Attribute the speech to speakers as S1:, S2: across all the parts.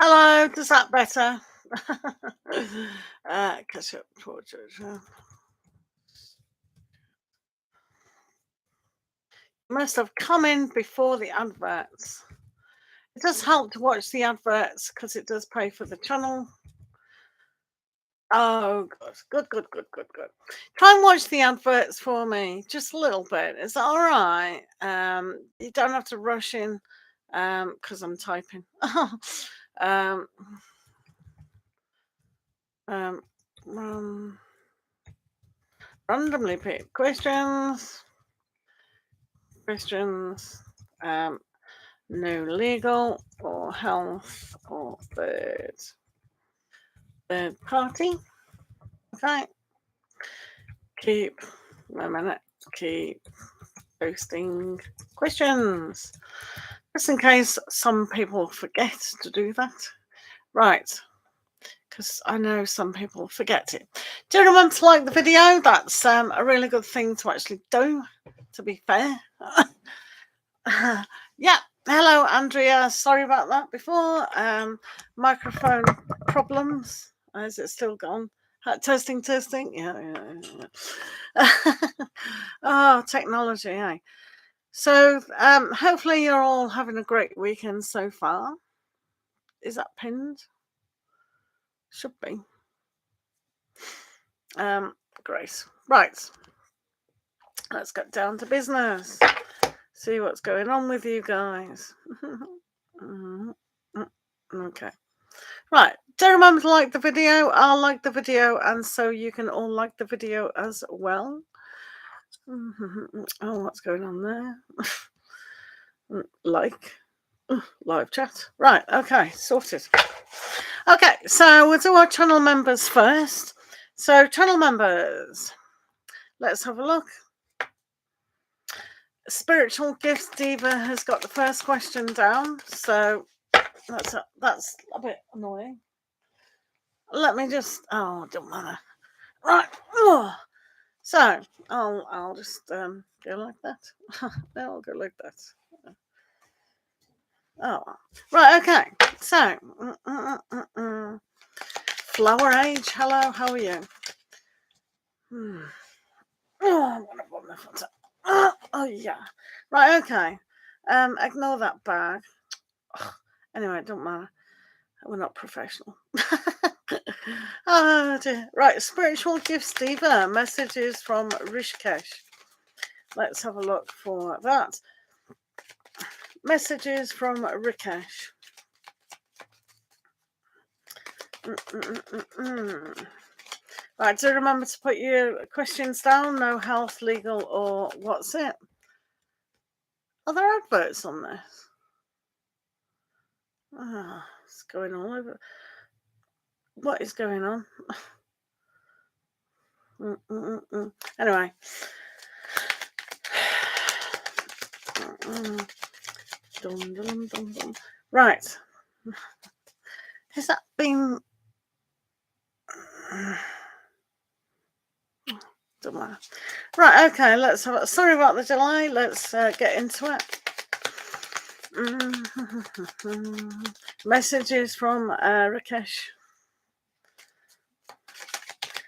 S1: Hello, does that better? Catch up portrait. Must have come in before the adverts. It does help to watch the adverts because it does pay for the channel. Oh, good. Try and watch the adverts for me, just a little bit. Is that all right? You don't have to rush in, because I'm typing. um, um, um, randomly pick questions. Um, no legal or health or third party. Okay. Keep posting questions. Just in case some people forget to do that. Right. Because I know some people forget it. Do you remember to like the video? That's a really good thing to actually do, to be fair. Yeah. Hello, Andrea. Sorry about that before. Microphone problems. Is it still gone? Testing. Yeah. Oh, technology, eh? So, hopefully you're all having a great weekend so far. Is that pinned? Should be. Great. Right. Let's get down to business. See what's going on with you guys. Okay. Right. Do remember to like the video. I'll like the video, and so you can all like the video as well. Oh, what's going on there? Live chat. Right. Okay. Sorted. Okay. So we'll do our channel members first. So channel members. Let's have a look. Spiritual Gifts Diva has got the first question down, so that's a bit annoying. Let me just don't matter. Right. So I'll just go like that. I'll go like that. Oh, right. Okay. So Flower Age. Hello. How are you? Oh yeah. Right. Okay. Ignore that bag. Anyway, it don't matter. We're not professional. Oh dear. Right, Spiritual Gifts Diva. Messages from Rishikesh. Let's have a look for that. Messages from Rikesh. Right, do remember to put your questions down. No health, legal, or what's it? Are there adverts on this? It's going all over. What is going on? Anyway. Right. Has that been... Don't matter. Right, okay, let's have... Sorry about the delay. Let's get into it. Messages from Rakesh.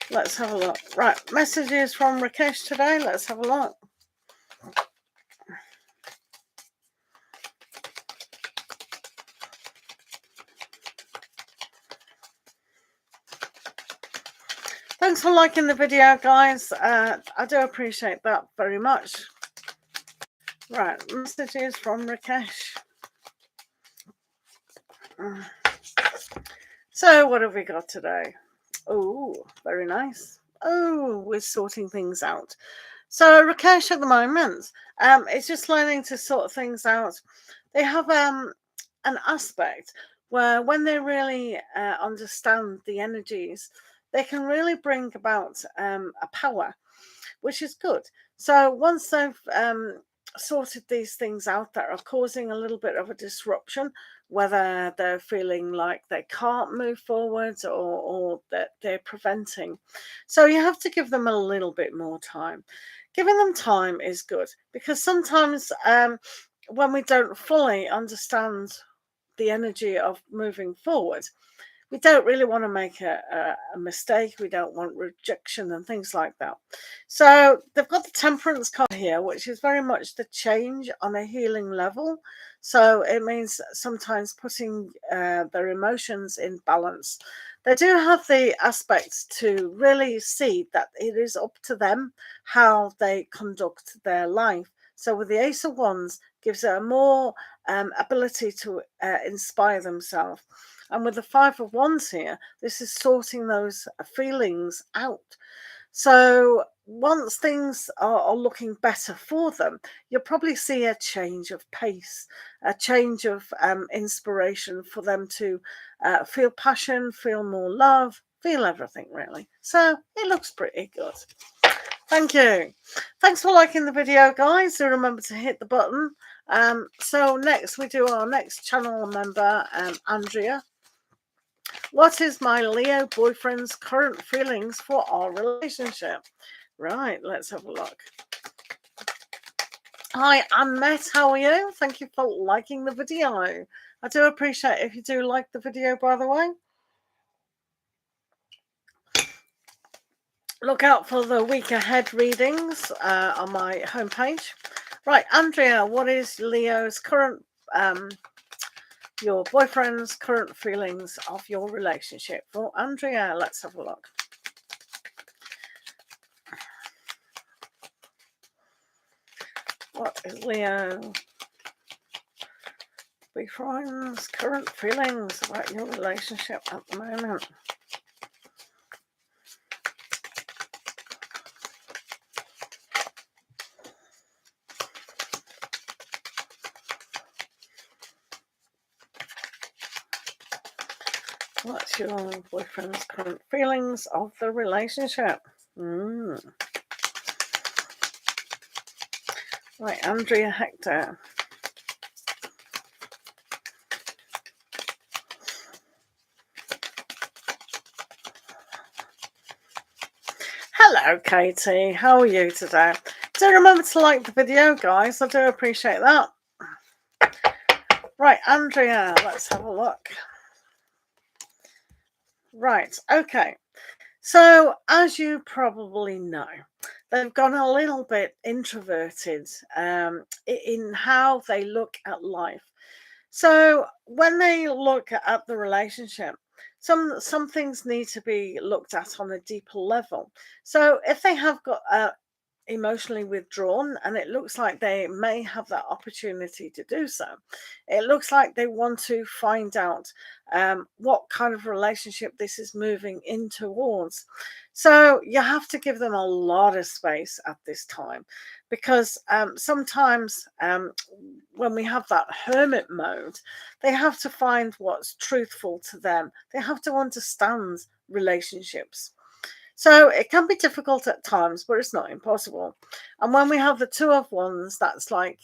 S1: Let's have a look. Right, messages from Rakesh today. Let's have a look. Thanks for liking the video, guys. I do appreciate that very much. Right, messages from Rakesh. So, what have we got today? Oh, very nice. Oh, we're sorting things out. So, Rakesh at the moment, it's just learning to sort things out. They have an aspect where when they really understand the energies, they can really bring about a power, which is good. So once they've sorted these things out that are causing a little bit of a disruption, whether they're feeling like they can't move forwards or that they're preventing. So you have to give them a little bit more time. Giving them time is good because sometimes when we don't fully understand the energy of moving forward. We don't really want to make a mistake. We don't want rejection and things like that. So they've got the Temperance card here, which is very much the change on a healing level. So it means sometimes putting their emotions in balance. They do have the aspects to really see that it is up to them how they conduct their life. So with the Ace of Wands, gives a more ability to inspire themselves. And with the Five of Wands here, this is sorting those feelings out. So once things are looking better for them, you'll probably see a change of pace, a change of inspiration for them to feel passion, feel more love, feel everything really. So it looks pretty good. Thank you. Thanks for liking the video, guys. Do remember to hit the button. So next we do our next channel member, Andrea. What is my Leo boyfriend's current feelings for our relationship? Right, let's have a look. Hi, Annette, how are you? Thank you for liking the video. I do appreciate if you do like the video, by the way. Look out for the week ahead readings on my homepage. Right, Andrea, what is Leo's current, your boyfriend's current feelings of your relationship? Well, Andrea, let's have a look. What is Leo boyfriend's current feelings about your relationship at the moment? What's your boyfriend's current feelings of the relationship? Right, Andrea Hector. Hello, Katie. How are you today? Do remember to like the video, guys. I do appreciate that. Right, Andrea, let's have a look. Right, okay. So, as you probably know, they've gone a little bit introverted in how they look at life. So, when they look at the relationship, some things need to be looked at on a deeper level. So, if they have got emotionally withdrawn, and it looks like they may have that opportunity to do so, it looks like they want to find out what kind of relationship this is moving in towards. So you have to give them a lot of space at this time, because sometimes when we have that hermit mode, they have to find what's truthful to them. They have to understand relationships. So it can be difficult at times, but it's not impossible. And when we have the Two of Wands, that's like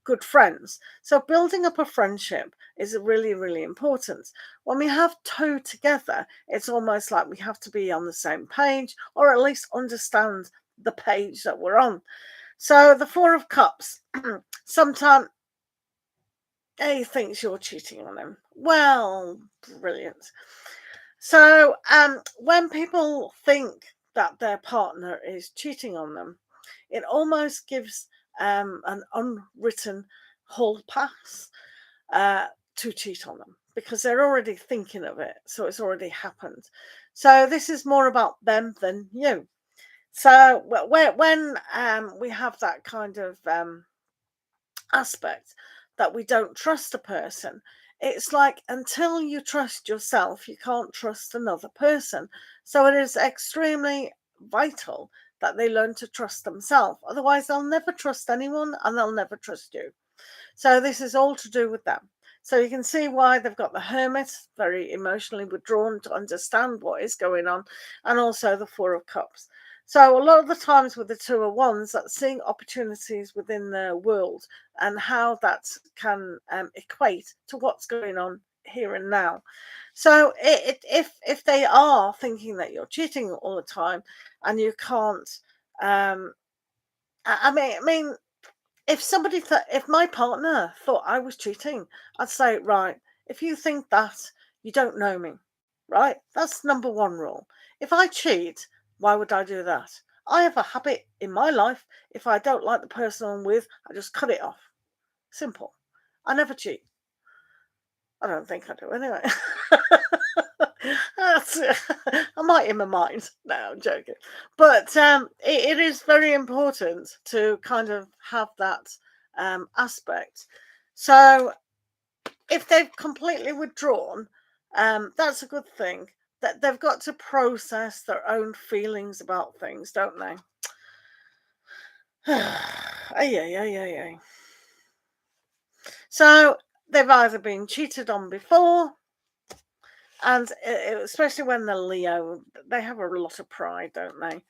S1: good friends. So building up a friendship is really, really important. When we have two together, it's almost like we have to be on the same page, or at least understand the page that we're on. So the Four of Cups, sometimes he thinks you're cheating on him. Well, brilliant. So when people think that their partner is cheating on them, it almost gives an unwritten hall pass to cheat on them, because they're already thinking of it. So it's already happened. So this is more about them than you. So when we have that kind of aspect that we don't trust a person, it's like until you trust yourself, you can't trust another person. So it is extremely vital that they learn to trust themselves. Otherwise, they'll never trust anyone, and they'll never trust you. So this is all to do with them. So you can see why they've got the Hermit, very emotionally withdrawn to understand what is going on, and also the Four of Cups. So a lot of the times with the Two of Wands, that's seeing opportunities within the world and how that can equate to what's going on here and now. So if they are thinking that you're cheating all the time and you can't, I mean, if my partner thought I was cheating, I'd say, right, if you think that, you don't know me, right? That's number one rule. If I cheat, why would I do that? I have a habit in my life. If I don't like the person I'm with, I just cut it off. Simple. I never cheat. I don't think I do anyway. I might in my mind. No, I'm joking. But it is very important to kind of have that aspect. So if they've completely withdrawn, that's a good thing. That they've got to process their own feelings about things, don't they? Yeah. So they've either been cheated on before, and especially when they're Leo, they have a lot of pride, don't they?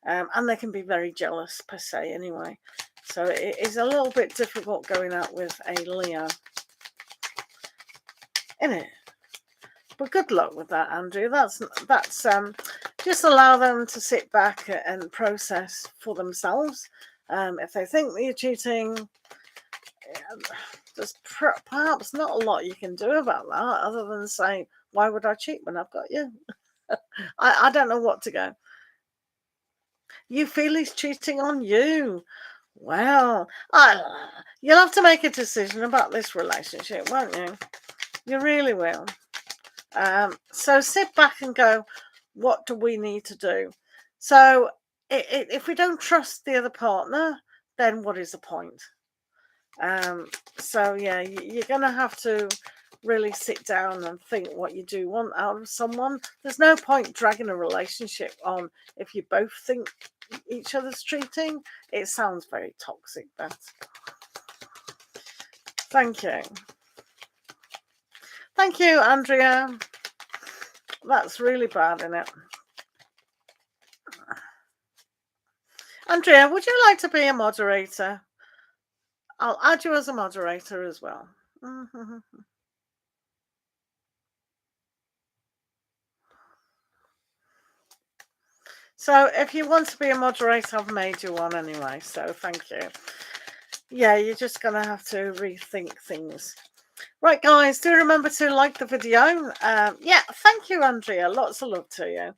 S1: And they can be very jealous per se anyway. So it is a little bit difficult going out with a Leo, isn't it? But good luck with that, Andrew. That's just allow them to sit back and process for themselves. If they think that you're cheating, there's perhaps not a lot you can do about that other than say, why would I cheat when I've got you? I don't know what to go. You feel he's cheating on you. Well, you'll have to make a decision about this relationship, won't you? You really will. So sit back and go, what do we need to do? So if we don't trust the other partner, then what is the point? So yeah, you're going to have to really sit down and think what you do want out of someone. There's no point dragging a relationship on if you both think each other's cheating. It sounds very toxic, that. Thank you. Thank you, Andrea. That's really bad, isn't it? Andrea, would you like to be a moderator? I'll add you as a moderator as well. So if you want to be a moderator, I've made you one anyway, so thank you. Yeah, you're just going to have to rethink things. Right, guys, do remember to like the video. Yeah, thank you, Andrea. Lots of love to you.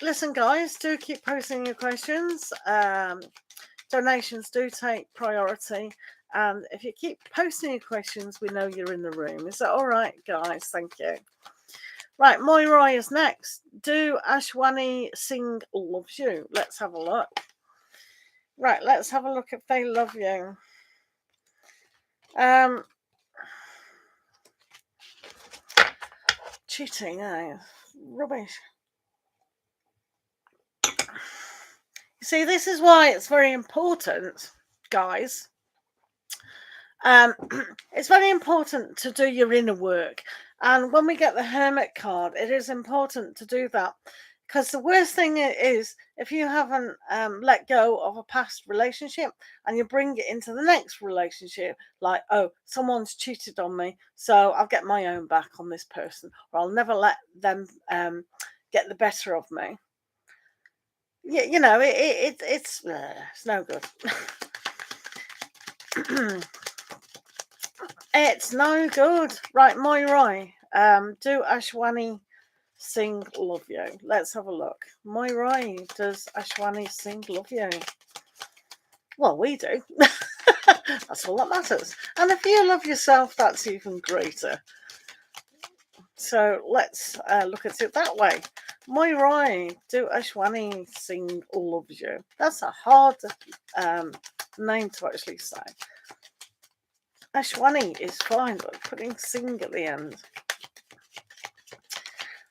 S1: Listen, guys, do keep posting your questions. Donations do take priority. And if you keep posting your questions, we know you're in the room. Is that all right, guys? Thank you. Right, Moira is next. Do Ashwani Singh loves you? Let's have a look. Right, let's have a look if they love you. Cheating, eh? Rubbish. You see, this is why it's very important, guys. It's very important to do your inner work. And when we get the Hermit card, it is important to do that. Because the worst thing is if you haven't let go of a past relationship and you bring it into the next relationship, like, oh, someone's cheated on me, so I'll get my own back on this person, or I'll never let them get the better of me. Yeah, you know, it's no good. It's no good. Right, Moira. Do Ashwani Singh love you? Let's have a look. Moira, does Ashwani Singh love you? Well, we do. That's all that matters. And if you love yourself, that's even greater. So let's look at it that way. Moira, do Ashwani Singh loves you? That's a hard name to actually say. Ashwani is fine, but putting Singh at the end.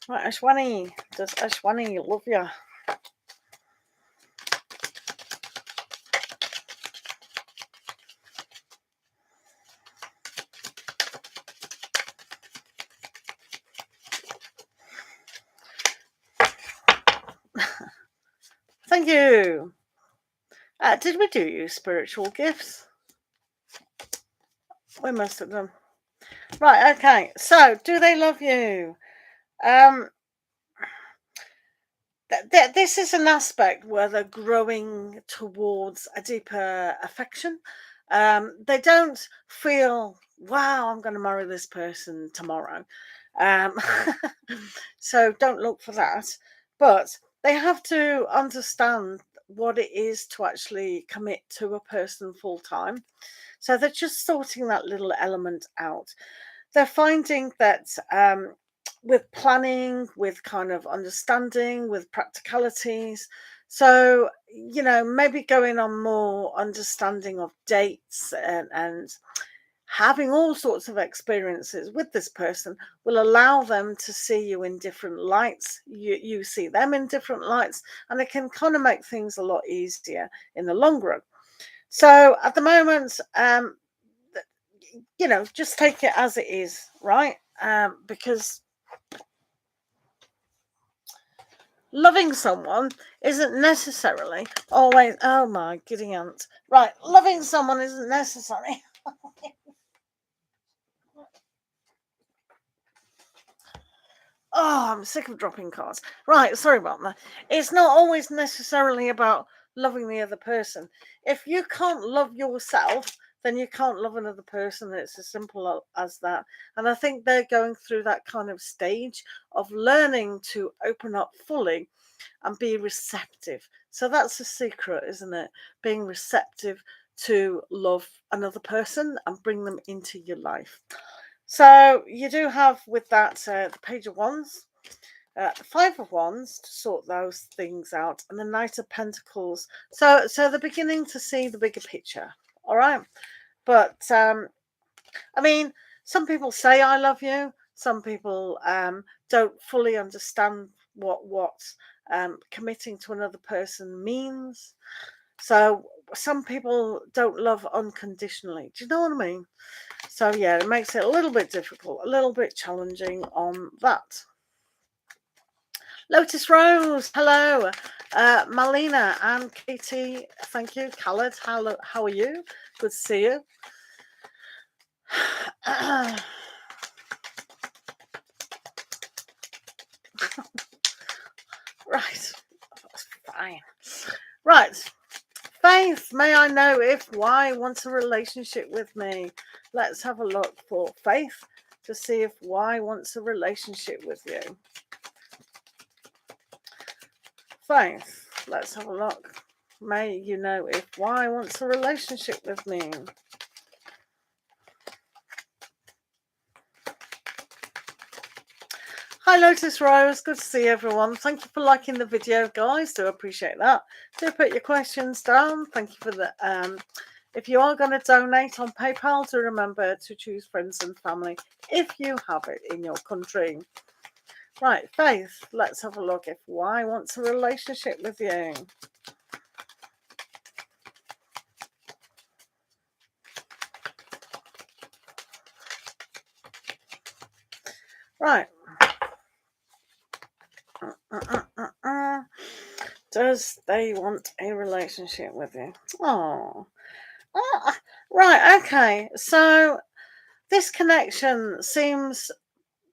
S1: Right, Ashwani, does Ashwani love you? Thank you. Did we do you spiritual gifts? We must have done. Right, okay. So, do they love you? This is an aspect where they're growing towards a deeper affection. They don't feel, wow, I'm going to marry this person tomorrow. Um, so don't look for that. But they have to understand what it is to actually commit to a person full time. So they're just sorting that little element out. They're finding that with planning, with kind of understanding, with practicalities, so maybe going on more understanding of dates and having all sorts of experiences with this person will allow them to see you in different lights. You see them in different lights, and it can kind of make things a lot easier in the long run. So at the moment, just take it as it is, right? Because loving someone isn't necessarily always, oh my giddy aunt. Right, loving someone isn't necessary. Oh, I'm sick of dropping cards. Right, sorry about that. It's not always necessarily about loving the other person. If you can't love yourself, then you can't love another person. It's as simple as that. And I think they're going through that kind of stage of learning to open up fully and be receptive. So that's the secret, isn't it? Being receptive to love another person and bring them into your life. So you do have with that the Page of Wands, the Five of Wands to sort those things out, and the Knight of Pentacles. So they're beginning to see the bigger picture. All right, but I mean, some people say I love you. Some people don't fully understand what committing to another person means. So some people don't love unconditionally. Do you know what I mean? So yeah, it makes it a little bit difficult, a little bit challenging on that. Lotus Rose, hello. Malina and Katie, thank you. Khaled, how are you? Good to see you. Right, fine. Right, Faith, may I know if Y wants a relationship with me? Let's have a look for Faith to see if Y wants a relationship with you. Faith, let's have a look. May you know if Y wants a relationship with me. Hi Lotus Rose, good to see everyone. Thank you for liking the video, guys. Do appreciate that. Do put your questions down. Thank you for the if you are going to donate on PayPal, do remember to choose friends and family if you have it in your country. Right, Faith, let's have a look if Y wants a relationship with you. Right. Does they want a relationship with you? Oh. Right, okay. So this connection seems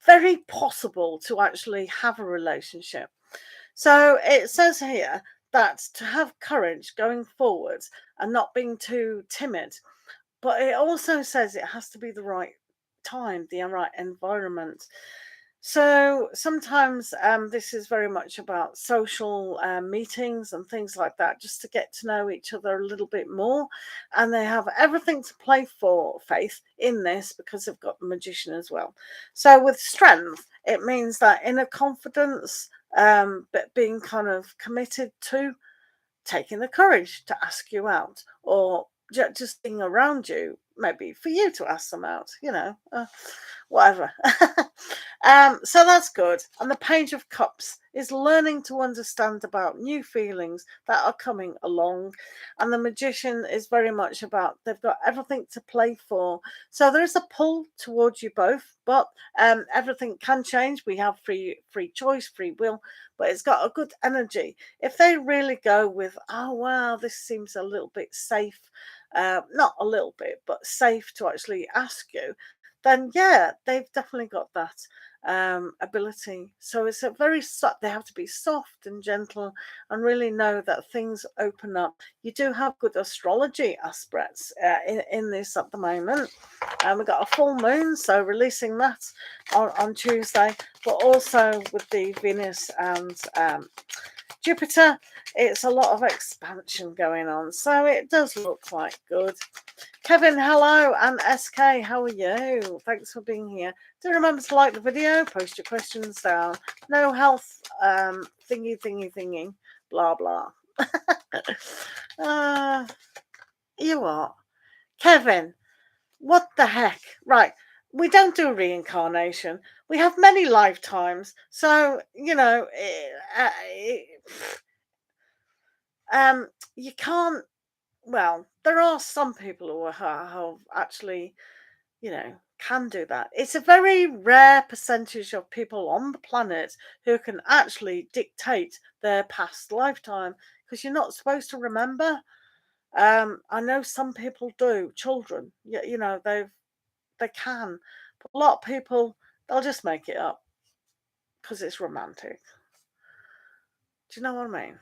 S1: very possible to actually have a relationship. So it says here that to have courage going forward and not being too timid, but it also says it has to be the right time, the right environment. So sometimes this is very much about social meetings and things like that, just to get to know each other a little bit more. And they have everything to play for, Faith, in this because they've got the Magician as well. So with strength, it means that inner confidence, but being kind of committed to taking the courage to ask you out, or just being around you, maybe for you to ask them out, whatever. So that's good. And the Page of Cups is learning to understand about new feelings that are coming along. And the Magician is very much about they've got everything to play for. So there is a pull towards you both, but everything can change. We have free choice, free will, but it's got a good energy. If they really go with, oh wow, this seems a little bit safe, not a little bit, but safe to actually ask you, then yeah, they've definitely got that. ability. So it's a very they have to be soft and gentle and really know that things open up. You do have good astrology aspects in this at the moment. We've got a full moon, so releasing that on Tuesday, but also with the Venus and Jupiter, it's a lot of expansion going on, so it does look quite good. Kevin, hello, and SK, how are you? Thanks for being here. Do remember to like the video, post your questions down. No health thingy, blah blah. You what? Kevin, what the heck? Right, we don't do reincarnation. We have many lifetimes, so you know, you can't. Well, there are some people who have actually, you know, can do that. It's a very rare percentage of people on the planet who can actually dictate their past lifetime, because you're not supposed to remember. I know some people do. Children, you know, they can, but a lot of people, they'll just make it up because it's romantic. Do you know what I mean?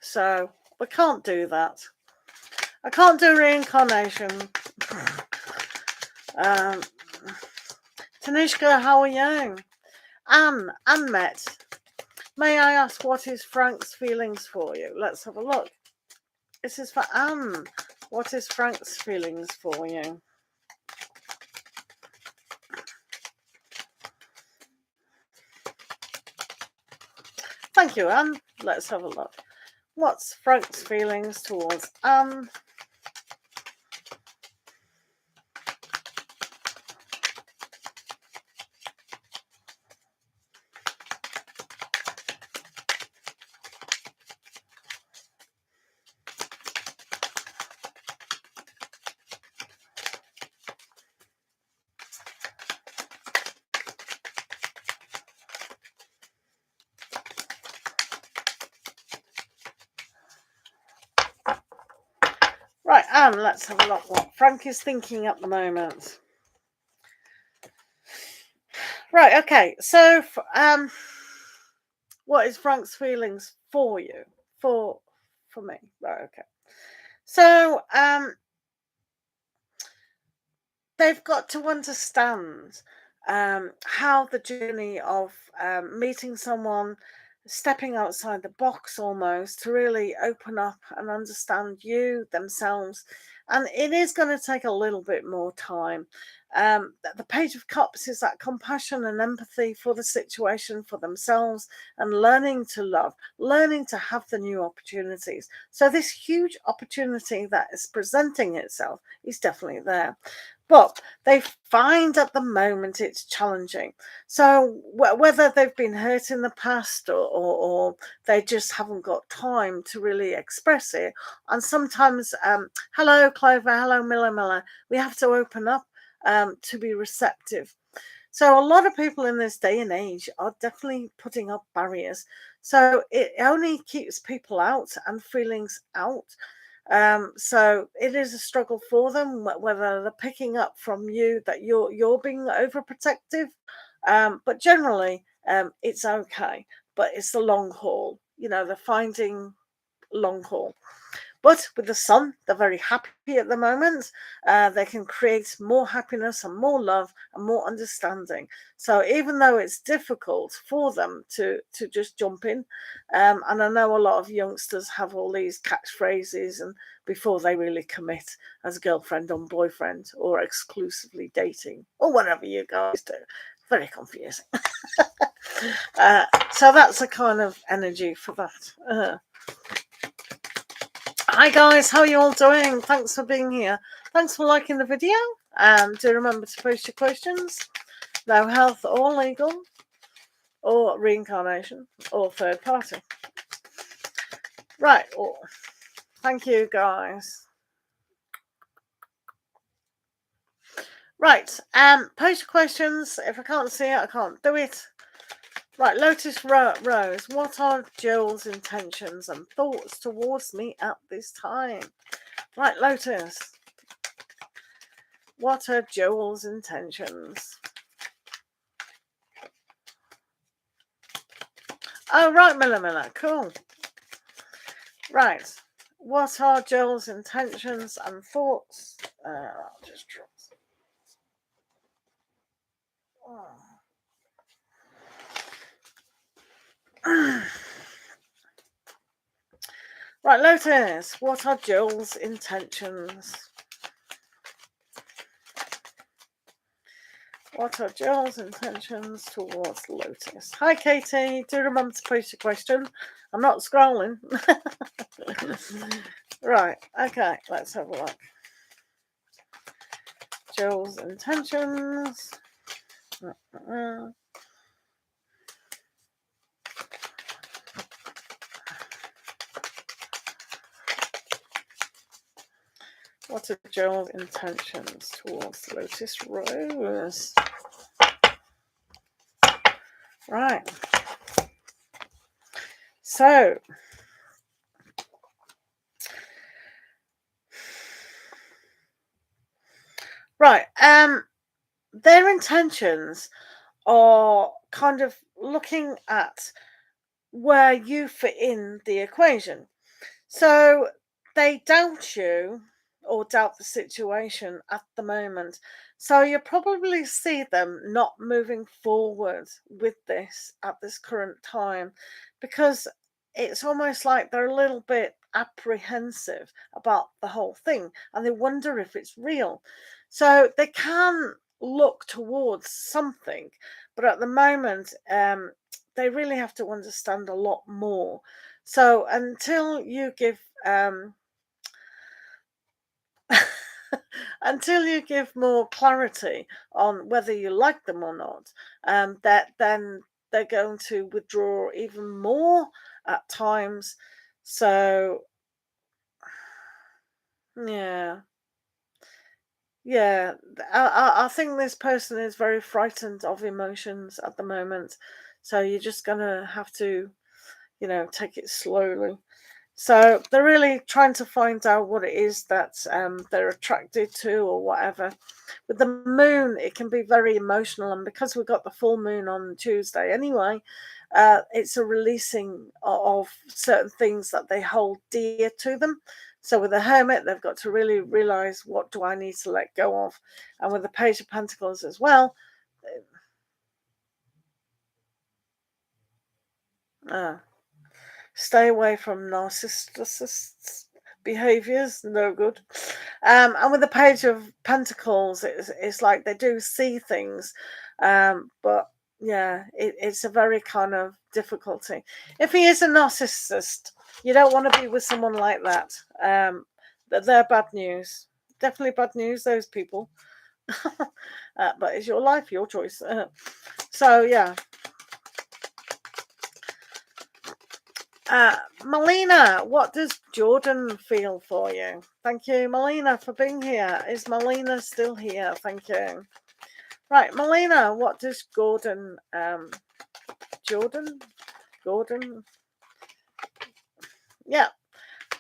S1: So we can't do that. I can't do reincarnation. Tanishka, how are you? Anne Met. May I ask what is Frank's feelings for you? Let's have a look. This is for Anne. What is Frank's feelings for you? Thank you, Anne. Let's have a look. What's Frank's feelings towards Anne? Right, Anne, let's have a look what Frank is thinking at the moment. Right, okay. So, what is Frank's feelings for you? For me. Right, okay. So, they've got to understand how the journey of meeting someone, stepping outside the box almost to really open up and understand you, themselves. And it is going to take a little bit more time. The Page of Cups is that compassion and empathy for the situation, for themselves, and learning to love, learning to have the new opportunities. So this huge opportunity that is presenting itself is definitely there. But they find at the moment it's challenging. So whether they've been hurt in the past or they just haven't got time to really express it. And sometimes, hello, Clover, hello, Miller, we have to open up to be receptive. So a lot of people in this day and age are definitely putting up barriers. So it only keeps people out and feelings out. So it is a struggle for them, whether they're picking up from you that you're being overprotective. But generally, it's okay. But it's the long haul. You know, they're finding long haul. But with the sun, they're very happy at the moment. They can create more happiness and more love and more understanding. So even though it's difficult for them to just jump in, and I know a lot of youngsters have all these catchphrases and before they really commit as girlfriend or boyfriend or exclusively dating or whatever you guys do. Very confusing. So that's a kind of energy for that. Hi guys, how are you all doing? Thanks for being here. Thanks for liking the video. Do remember to post your questions. No health or legal or reincarnation or third party. Right. Oh, thank you guys. Right. Post your questions. If I can't see it, I can't do it. Right, Lotus Rose, what are Joel's intentions and thoughts towards me at this time? Right, Lotus, what are Joel's intentions? Oh, right, Miller. Cool. Right. What are Joel's intentions and thoughts? I'll just drop. Right, Lotus. What are Joel's intentions? What are Joel's intentions towards Lotus? Hi, Katie. Do remember to post your question. I'm not scrolling. Right. Okay. Let's have a look. Joel's intentions. What are Joel's intentions towards Lotus Rose? Right. So, right. Their intentions are kind of looking at where you fit in the equation. So they doubt you or doubt the situation at the moment. So you probably see them not moving forward with this at this current time, because it's almost like they're a little bit apprehensive about the whole thing and they wonder if it's real. So they can look towards something, but at the moment, they really have to understand a lot more. So until you give until you give more clarity on whether you like them or not, that then they're going to withdraw even more at times. So yeah, yeah, I think this person is very frightened of emotions at the moment. So you're just gonna have to, take it slowly. So they're really trying to find out what it is that they're attracted to or whatever. With the moon, it can be very emotional, and because we've got the full moon on Tuesday anyway, it's a releasing of certain things that they hold dear to them. So with the Hermit, they've got to really realize, what do I need to let go of? And with the Page of Pentacles as well, stay away from narcissist behaviors, no good. And with the Page of Pentacles, it's like they do see things, but yeah, it's a very kind of difficulty. If he is a narcissist, you don't want to be with someone like that. They're bad news. Definitely bad news, those people. But it's your life, your choice. So yeah. Melina, what does Jordan feel for you? Thank you, Melina, for being here. Is Melina still here? Thank you. Right, Melina, what does Gordon, yeah,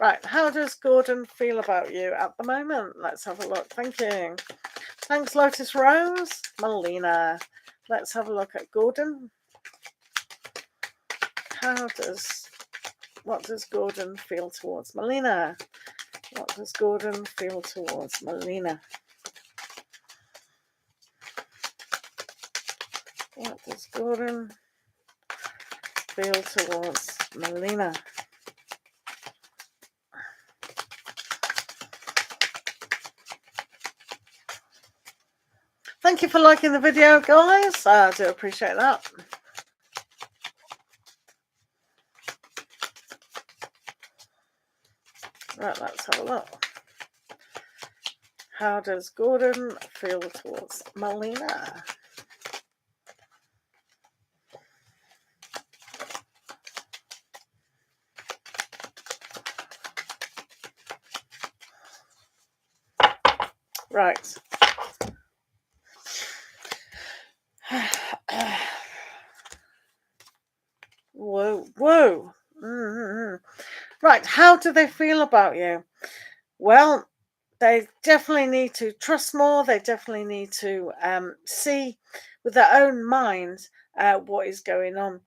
S1: right. How does Gordon feel about you at the moment? Let's have a look. Thank you. Thanks, Lotus Rose. Melina, let's have a look at Gordon. What does Gordon feel towards Melina? What does Gordon feel towards Melina? What does Gordon feel towards Melina? Thank you for liking the video, guys. I do appreciate that. Right, let's have a look. How does Gordon feel towards Melina? Right. Whoa. Mm-hmm. Right, how do they feel about you? Well, they definitely need to trust more. They definitely need to see with their own mind what is going on.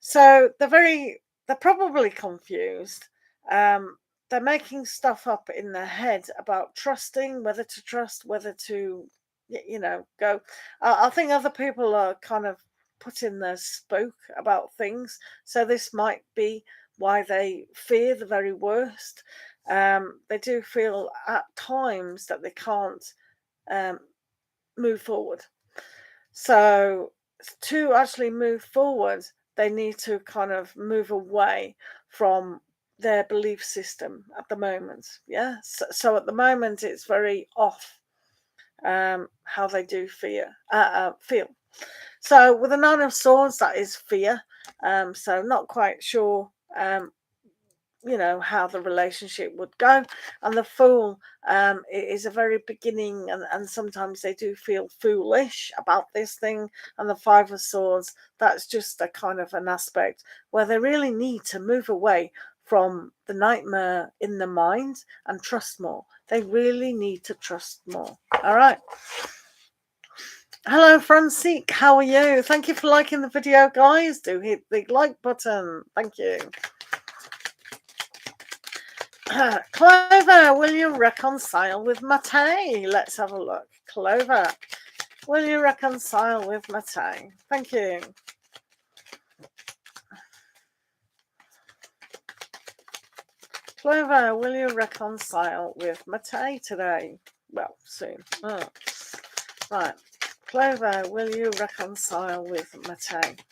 S1: So they're probably confused. They're making stuff up in their head about trusting, whether to trust, whether to, go. I think other people are kind of putting their spoke about things. So this might be why they fear the very worst. They do feel at times that they can't um, move forward. So to actually move forward, they need to kind of move away from their belief system at the moment. Yeah. So at the moment, it's very off how they do feel. So with the Nine of Swords, that is fear. So not quite sure how the relationship would go. And the Fool is a very beginning, and sometimes they do feel foolish about this thing. And the Five of Swords, that's just a kind of an aspect where they really need to move away from the nightmare in the mind and trust more. They really need to trust more. All right. Hello, Francique. How are you? Thank you for liking the video, guys. Do hit the like button. Thank you. Clover, will you reconcile with Mate? Let's have a look. Clover, will you reconcile with Mate? Thank you. Clover, will you reconcile with Mate today? Well, soon. Oh. Right. Clover, will you reconcile with Mate?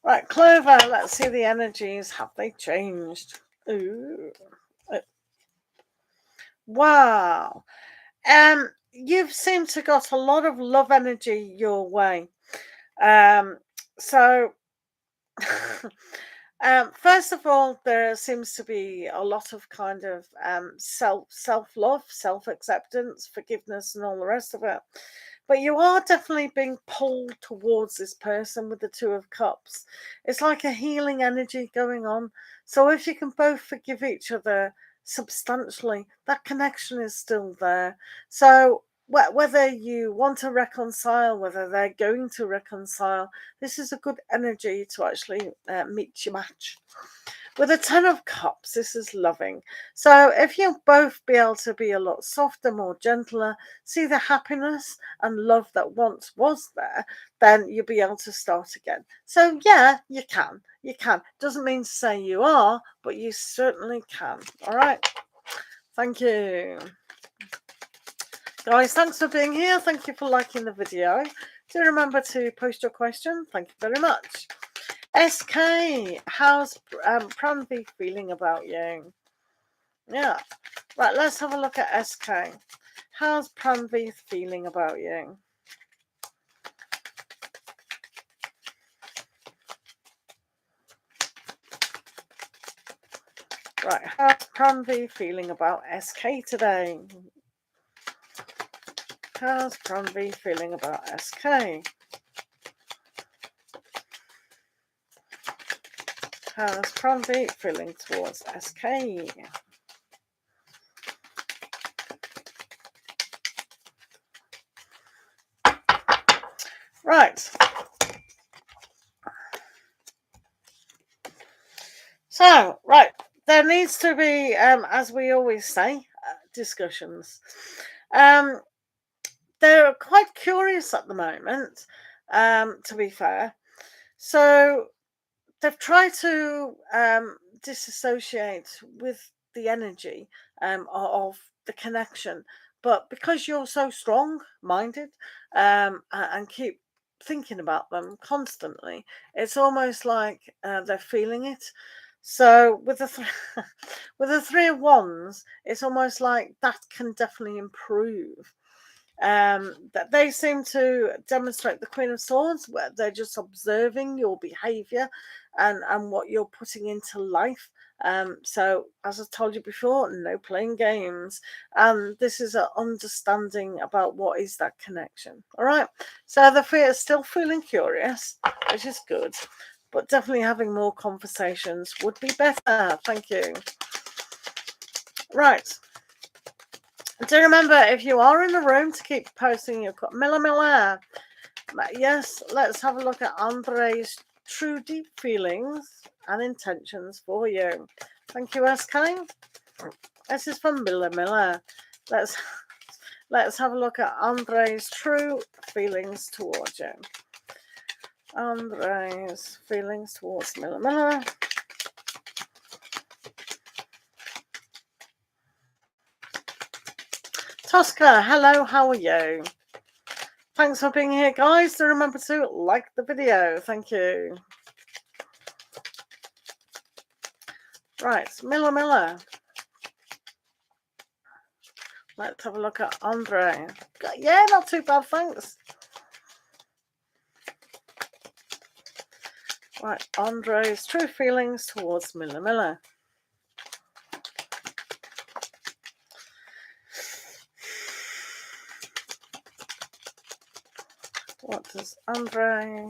S1: Right, Clover, let's see the energies. Have they changed? Ooh. Wow. You've seemed to got a lot of love energy your way. So first of all, there seems to be a lot of kind of self love, self acceptance, forgiveness, and all the rest of it. But you are definitely being pulled towards this person with the Two of Cups. It's like a healing energy going on. So if you can both forgive each other substantially, that connection is still there. So whether you want to reconcile, whether they're going to reconcile, this is a good energy to actually meet your match. With a Ten of Cups, this is loving. So if you'll both be able to be a lot softer, more gentler, see the happiness and love that once was there, then you'll be able to start again. So yeah, you can. You can. Doesn't mean to say you are, but you certainly can. All right. Thank you. Guys, thanks for being here. Thank you for liking the video. Do remember to post your question. Thank you very much. SK, how's Pranvi feeling about you? Yeah. Right, let's have a look at SK. How's Pranvi feeling about you? Right, how's Pranvi feeling about SK today? How's Pranvi feeling about SK? How's Pranvi feeling towards SK? Right. So, right, there needs to be, as we always say, discussions. They're quite curious at the moment, to be fair. So they've tried to disassociate with the energy of the connection, but because you're so strong-minded and keep thinking about them constantly, it's almost like they're feeling it. So with the with the Three of Wands, it's almost like that can definitely improve. That they seem to demonstrate the Queen of Swords, where they're just observing your behavior and what you're putting into life. So as I told you before, no playing games, and this is an understanding about what is that connection. All right, so the fear is still feeling curious, which is good, but definitely having more conversations would be better. Thank you. Right, do remember, if you are in the room, to keep posting your Miller. Yes, let's have a look at Andre's true deep feelings and intentions for you. Thank you, SK. This is from Miller. Let's have a look at Andre's true feelings towards you. Andre's feelings towards Miller. Tosca, hello, how are you? Thanks for being here, guys. So remember to like the video. Thank you. Right, Miller. Let's have a look at Andre. Yeah, not too bad, thanks. Right, Andre's true feelings towards Miller. What does Andre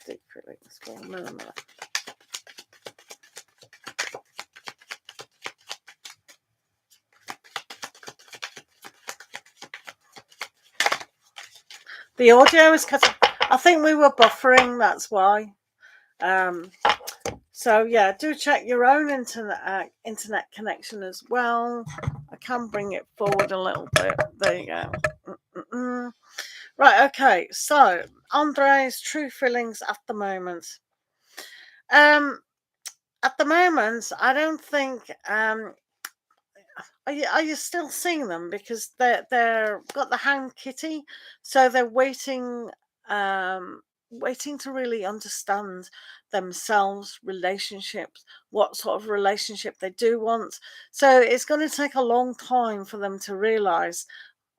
S1: deep feelings for Miller? The audio is cutting. I think we were buffering, that's why. So yeah, do check your own internet connection as well. I can bring it forward a little bit. There you go. Right, okay. So Andre's true feelings at the moment. At the moment, I don't think. Are you still seeing them, because they're got the hand kitty, so they're waiting waiting to really understand themselves, relationships, what sort of relationship they do want. So it's going to take a long time for them to realize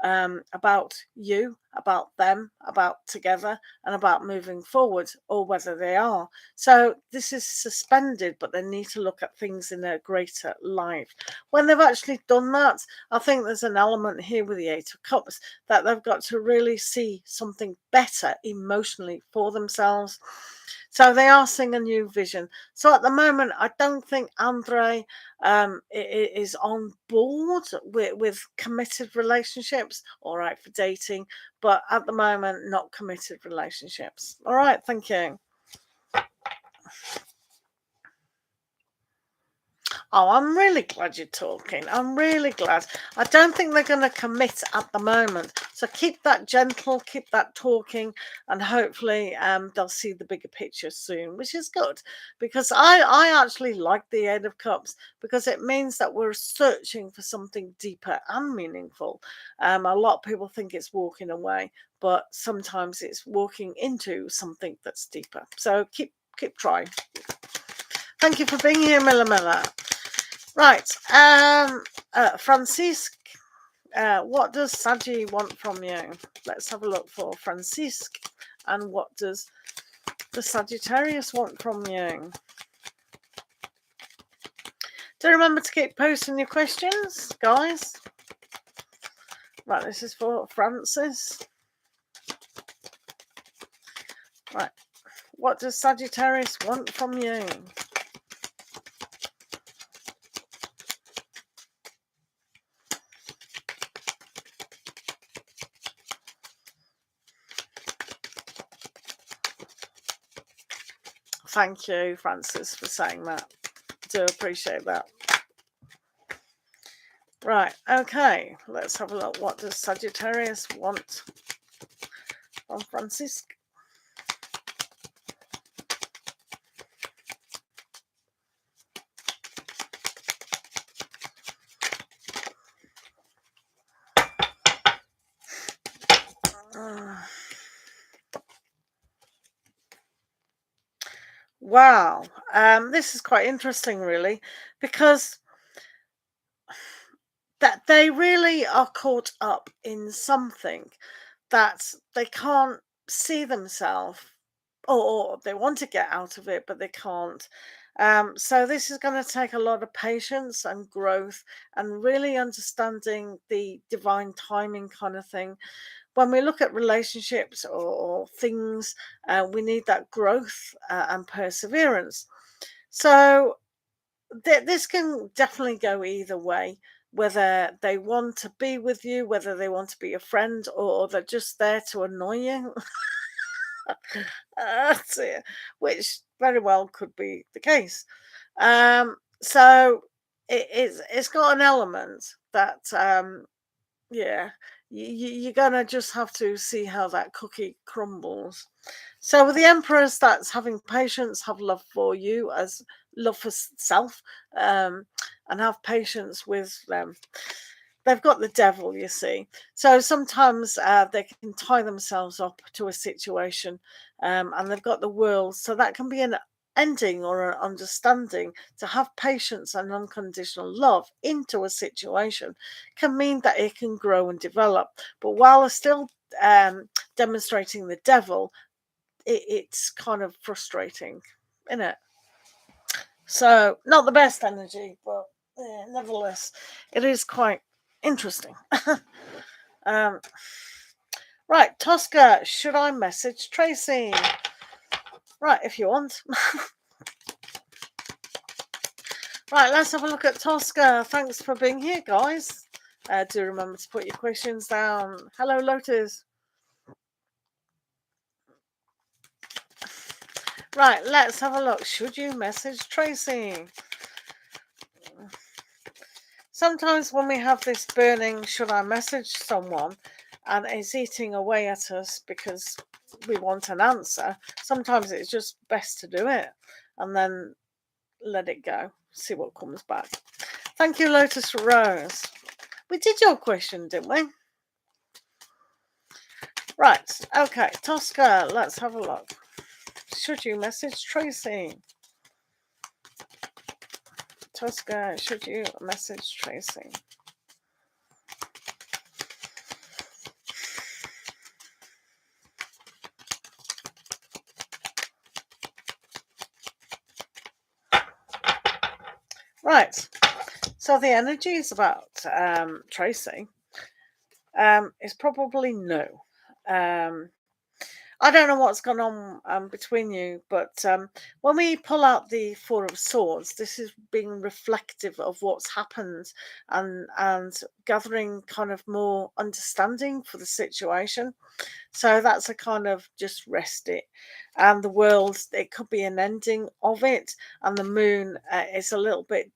S1: about you, about them, about together, and about moving forward, or whether they are. So this is suspended, but they need to look at things in a greater light. When they've actually done that, I think there's an element here with the Eight of Cups that they've got to really see something better emotionally for themselves. So they are seeing a new vision. So at the moment, I don't think Andre is on board with committed relationships. All right, for dating, but at the moment, not committed relationships. All right, thank you. Oh, I'm really glad you're talking. I'm really glad. I don't think they're going to commit at the moment. So keep that gentle, keep that talking, and hopefully they'll see the bigger picture soon, which is good, because I actually like the Eight of Cups, because it means that we're searching for something deeper and meaningful. A lot of people think it's walking away, but sometimes it's walking into something that's deeper. So keep trying. Thank you for being here, Miller. Right, Francisque, what does Saji want from you? Let's have a look for Francisque, and what does the Sagittarius want from you? Do remember to keep posting your questions, guys. Right, this is for Francis. Right, what does Sagittarius want from you? Thank you, Francis, for saying that. Do appreciate that. Right, okay, let's have a look. What does Sagittarius want from Francisque? Wow, this is quite interesting, really, because that they really are caught up in something that they can't see themselves, or they want to get out of it, but they can't. So this is going to take a lot of patience and growth and really understanding the divine timing kind of thing. When we look at relationships or things, we need that growth and perseverance. So this can definitely go either way, whether they want to be with you, whether they want to be a friend, or they're just there to annoy you. Dear, which very well could be the case. So it's got an element that yeah, you're gonna just have to see how that cookie crumbles. So with the Empress, that's having patience, have love for you as love for self, and have patience with them. They've got the devil, you see. So sometimes they can tie themselves up to a situation, and they've got the world. So that can be an ending or an understanding. To have patience and unconditional love into a situation can mean that it can grow and develop. But while they're still demonstrating the devil, it's kind of frustrating, isn't it? So not the best energy, but nevertheless, it is quite interesting. um, right, Tosca, should I message Tracy? Right, if you want. Right, let's have a look at Tosca. Thanks for being here, guys. Do remember to put your questions down. Hello, Lotus. Right, let's have a look. Should you message Tracy? Sometimes when we have this burning, should I message someone, and it's eating away at us because we want an answer, sometimes it's just best to do it and then let it go, see what comes back. Thank you, Lotus Rose. We did your question, didn't we? Right, okay, Tosca, let's have a look. Should you message Tracy? Tosca, should you message Tracy? Right, so the energy is about Tracy. Is probably no. I don't know what's gone on between you, but when we pull out the Four of Swords, this is being reflective of what's happened, and gathering kind of more understanding for the situation. So that's a kind of just rest it, and the world, it could be an ending of it, and the moon is a little bit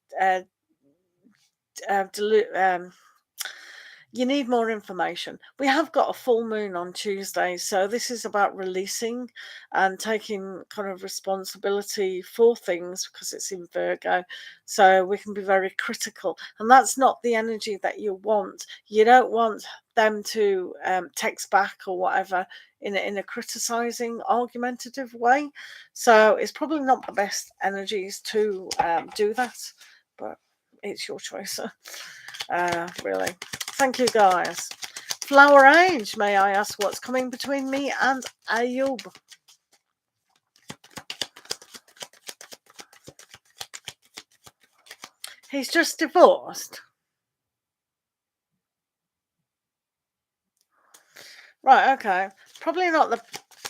S1: you need more information. We have got a full moon on Tuesday, so this is about releasing and taking kind of responsibility for things because it's in Virgo. So we can be very critical, and that's not the energy that you want. You don't want them to text back or whatever in a criticizing, argumentative way. So it's probably not the best energies to do that, but it's your choice, really. Thank you, guys. Flower Age, may I ask what's coming between me and Ayub? He's just divorced. Right, okay. Probably not the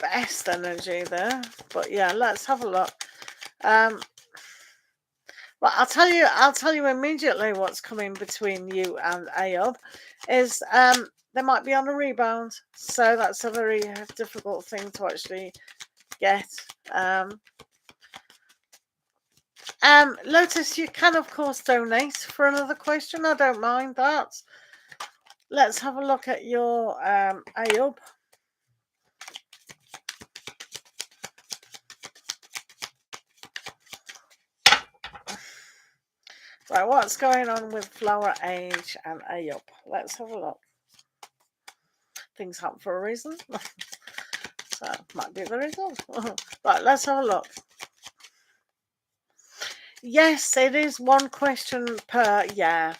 S1: best energy there, but yeah, let's have a look. Well, I'll tell you immediately what's coming between you and Ayub is they might be on a rebound, so that's a very difficult thing to actually get. Lotus, you can of course donate for another question. I don't mind that. Let's have a look at your Ayub. Right, what's going on with Flower Age and Ayub? Let's have a look. Things happen for a reason. So might be the result. Right, let's have a look. Yes, it is one question per, yeah.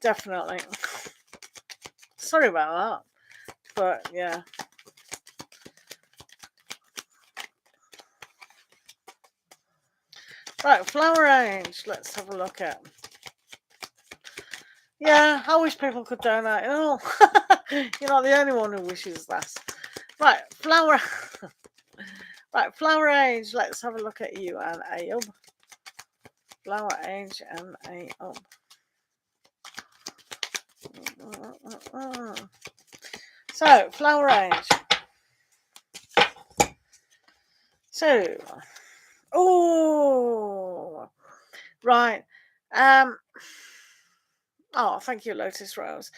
S1: Definitely. Sorry about that, but yeah. Right, flower age. Let's have a look at. Yeah, I wish people could donate. Oh, you're not the only one who wishes that. Right, flower. Right, flower age. Let's have a look at you and Ayub. Flower age and Ayub. So, flower age. So, oh, right. Oh, thank you, Lotus Rose.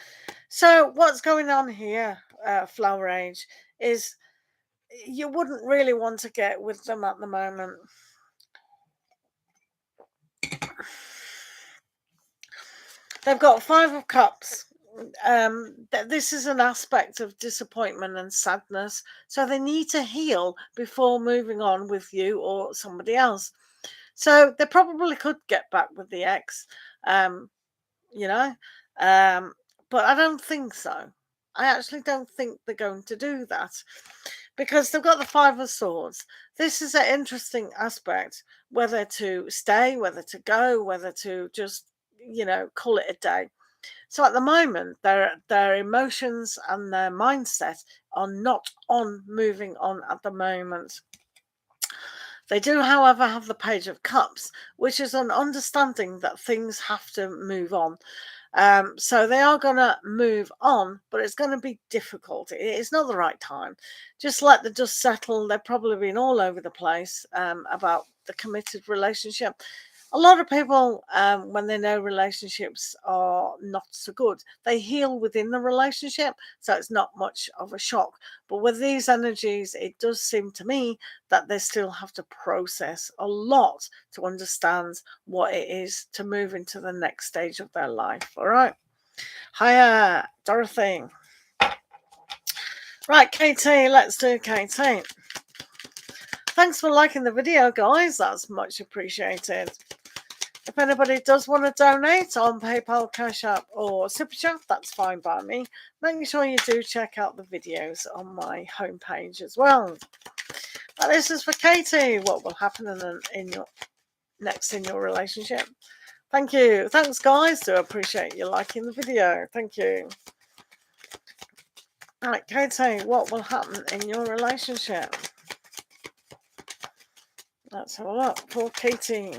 S1: So, what's going on here, flower age, is you wouldn't really want to get with them at the moment. They've got 5 of Cups. This is an aspect of disappointment and sadness, so they need to heal before moving on with you or somebody else. So they probably could get back with the ex, you know, but I don't think so. I actually don't think they're going to do that, because they've got the 5 of Swords. This is an interesting aspect, whether to stay, whether to go, whether to just, call it a day. So at the moment, their emotions and their mindset are not on moving on at the moment. They do, however, have the Page of Cups, which is an understanding that things have to move on. So they are going to move on, but it's going to be difficult. It's not the right time. Just let the dust settle. They've probably been all over the place about the committed relationship. A lot of people, when they know relationships are not so good, they heal within the relationship, so it's not much of a shock. But with these energies, it does seem to me that they still have to process a lot to understand what it is to move into the next stage of their life. All right. Hiya, Dorothy. Right, Katie, let's do Katie. Thanks for liking the video, guys. That's much appreciated. If anybody does want to donate on PayPal, Cash App or SUPERCHAT, that's fine by me. Making sure you do check out the videos on my homepage as well. But this is for Katie. What will happen in your relationship? Thank you. Thanks, guys. Do appreciate you liking the video. Thank you. All right, Katie, what will happen in your relationship? Let's have a look for Katie.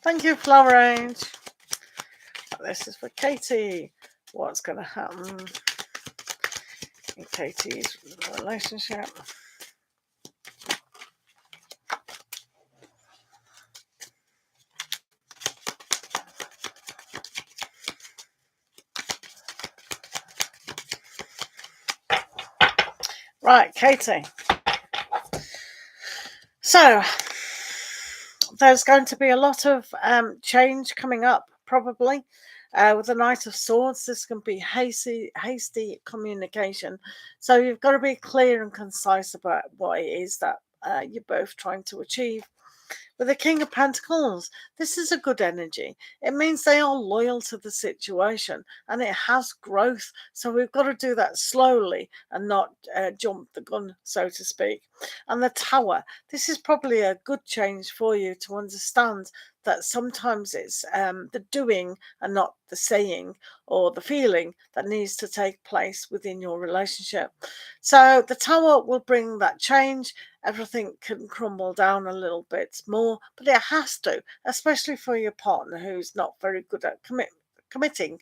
S1: Thank you, Flower Range. This is for Katie. What's going to happen in Katie's relationship? Right, Katie. So, there's going to be a lot of change coming up, probably. With the Knight of Swords, this can be hasty communication. So you've got to be clear and concise about what it is that you're both trying to achieve. With the King of Pentacles, this is a good energy. It means they are loyal to the situation and it has growth. So we've got to do that slowly and not jump the gun, so to speak. And the Tower, this is probably a good change for you to understand that sometimes it's the doing and not the saying or the feeling that needs to take place within your relationship. So the Tower will bring that change. Everything can crumble down a little bit more, but it has to, especially for your partner who's not very good at committing.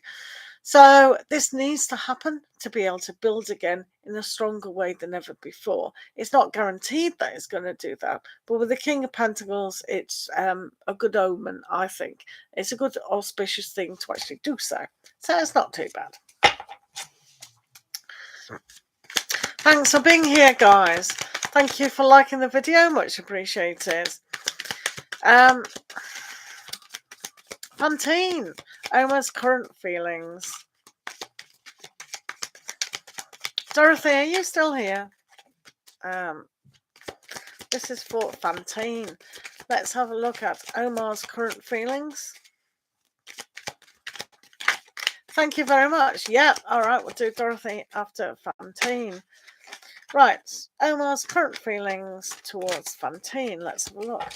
S1: So this needs to happen to be able to build again in a stronger way than ever before. It's not guaranteed that it's going to do that, but with the King of Pentacles, it's a good omen, I think. It's a good auspicious thing to actually do so. So it's not too bad. Thanks for being here, guys. Thank you for liking the video. Much appreciated. Fantine, Omar's current feelings. Dorothy, are you still here? This is for Fantine. Let's have a look at Omar's current feelings. Thank you very much. Yeah, all right, we'll do Dorothy after Fantine. Right, Omar's current feelings towards Fantine. Let's have a look.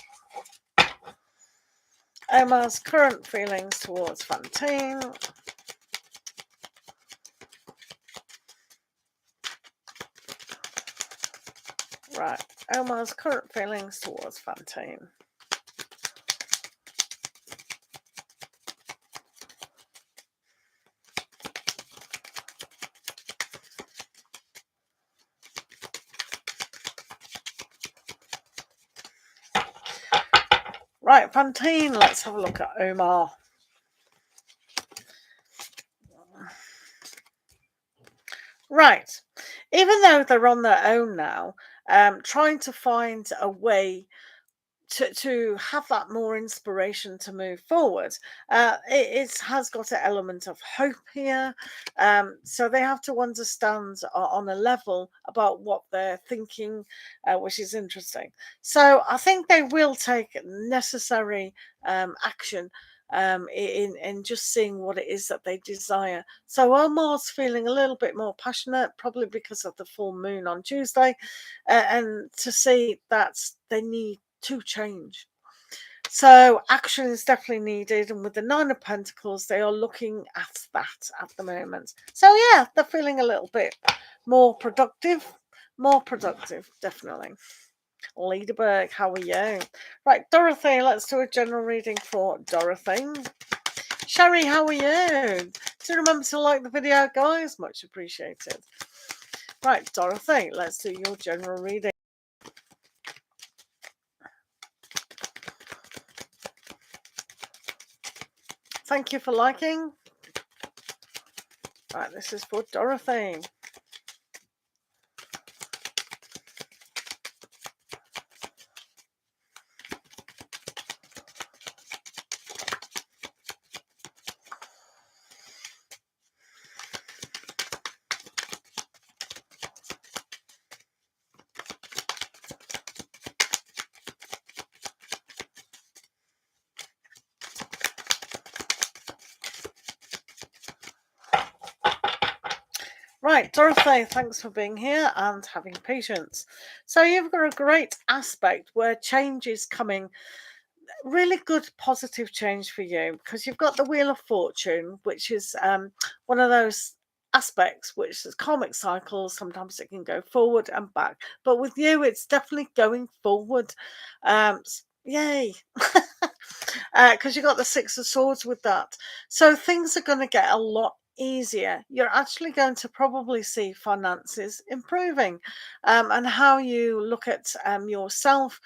S1: Omar's current feelings towards Fantine. Right, Omar's current feelings towards Fantine. Right, Fantine, let's have a look at Omar. Right, even though they're on their own now, trying to find a way to have that more inspiration to move forward. It has got an element of hope here. So they have to understand on a level about what they're thinking, which is interesting. So I think they will take necessary action in just seeing what it is that they desire. So Omar's feeling a little bit more passionate, probably because of the full moon on Tuesday, and to see that they need to change. So action is definitely needed, and with the Nine of Pentacles, they are looking at that at the moment. So yeah, they're feeling a little bit more productive, definitely. Ladybug, how are you? Right, Dorothy, let's do a general reading for Dorothy. Sherry, how are you? Do remember to like the video, guys? Much appreciated. Right, Dorothy, let's do your general reading. Thank you for liking. Right, this is for Dorothy. Right, Dorothy, thanks for being here and having patience. So you've got a great aspect where change is coming, really good positive change for you, because you've got the Wheel of Fortune, which is one of those aspects which is karmic cycles. Sometimes it can go forward and back, but with you it's definitely going forward. Yay. Because you got the Six of Swords with that, so things are going to get a lot easier. You're actually going to probably see finances improving, and how you look at yourself.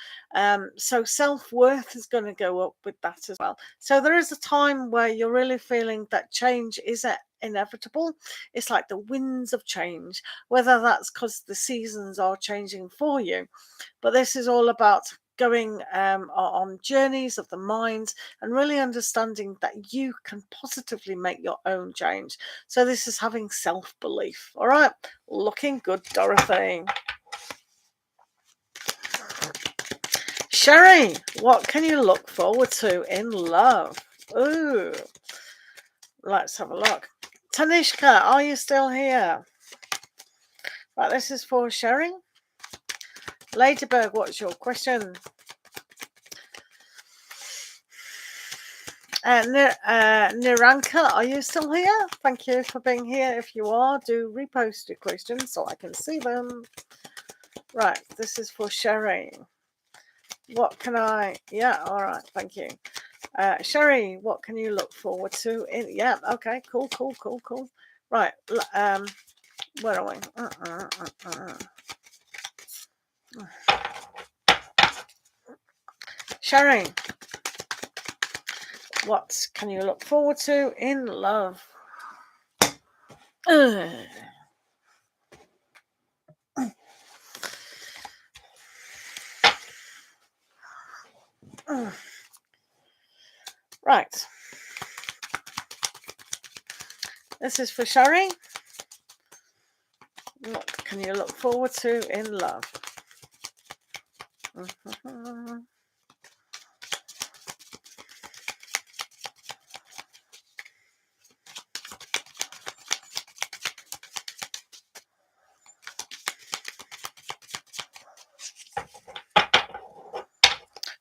S1: So self-worth is going to go up with that as well. So there is a time where you're really feeling that change is inevitable. It's like the winds of change, whether that's because the seasons are changing for you, but this is all about going on journeys of the mind and really understanding that you can positively make your own change. So this is having self-belief. All right, looking good, Dorothy. Sherry, what can you look forward to in love? Ooh, let's have a look. Tanishka, are you still here? Right, this is for Sherry. Ladybug, what's your question? Niranka, are you still here? Thank you for being here. If you are, do repost your questions so I can see them. Right, this is for Sherry. What can I... Yeah, all right, thank you. Sherry, what can you look forward to? Yeah, okay, cool. Right, where are we? Sherry, what can you look forward to in love? Right. This is for Sherry. What can you look forward to in love?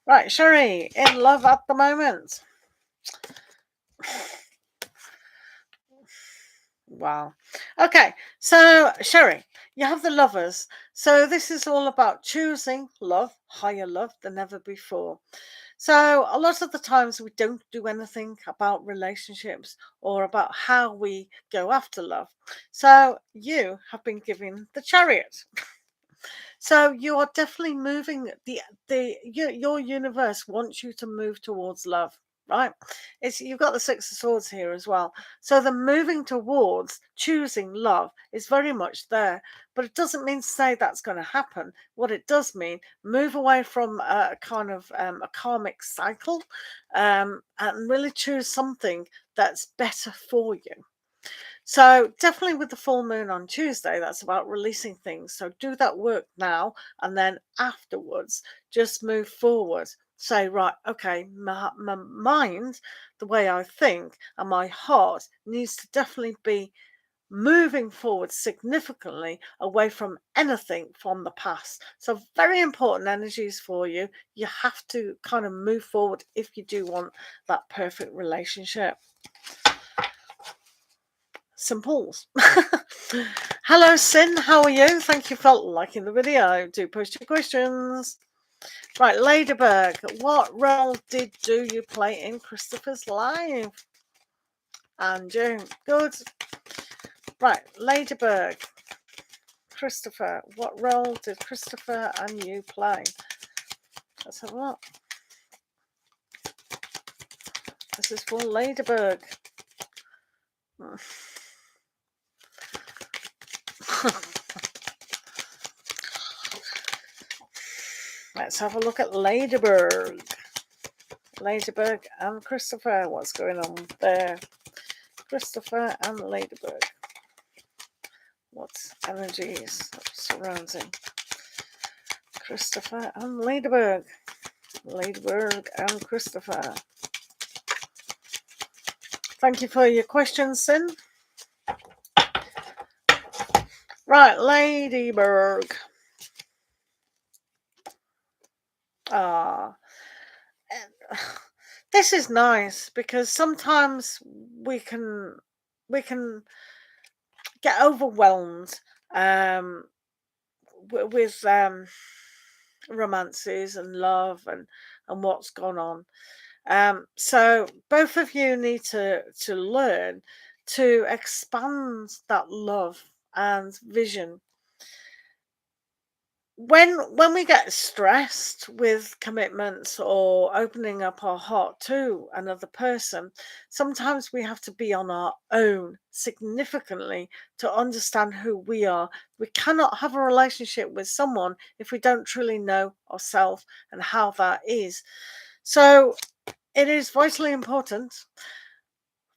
S1: Right, Sherry, in love at the moment. Wow. Okay, so Sherry, you have the Lovers. So this is all about choosing love, higher love than ever before. So a lot of the times we don't do anything about relationships or about how we go after love. So you have been given the Chariot. So you are definitely moving your universe wants you to move towards love, right? It's you've got the Six of Swords here as well. So the moving towards choosing love is very much there, but it doesn't mean to say that's going to happen. What it does mean, move away from a kind of a karmic cycle, and really choose something that's better for you. So definitely with the full moon on Tuesday, that's about releasing things. So do that work now, and then afterwards, just move forward. Say, right, okay, my mind, the way I think, and my heart needs to definitely be moving forward significantly away from anything from the past. So very important energies for you. You have to kind of move forward if you do want that perfect relationship. Simples. Hello, Sin. How are you? Thank you for liking the video. Do post your questions. Right, Ladybug. What role did you play in Christopher's life? And you. Good. Right, Ladybug. Christopher. What role did Christopher and you play? Let's have a look. This is for Ladybug. Let's have a look at Ladybug. Ladybug and Christopher. What's going on there? Christopher and Ladybug. What energies surrounding Christopher and Ladybug? Ladybug and Christopher. Thank you for your questions, Sin. Right, Ladybug. This is nice because sometimes we can get overwhelmed with romances and love and what's gone on. So both of you need to learn to expand that love and vision. When we get stressed with commitments or opening up our heart to another person, sometimes we have to be on our own significantly to understand who we are. We cannot have a relationship with someone if we don't truly know ourselves and how that is. So it is vitally important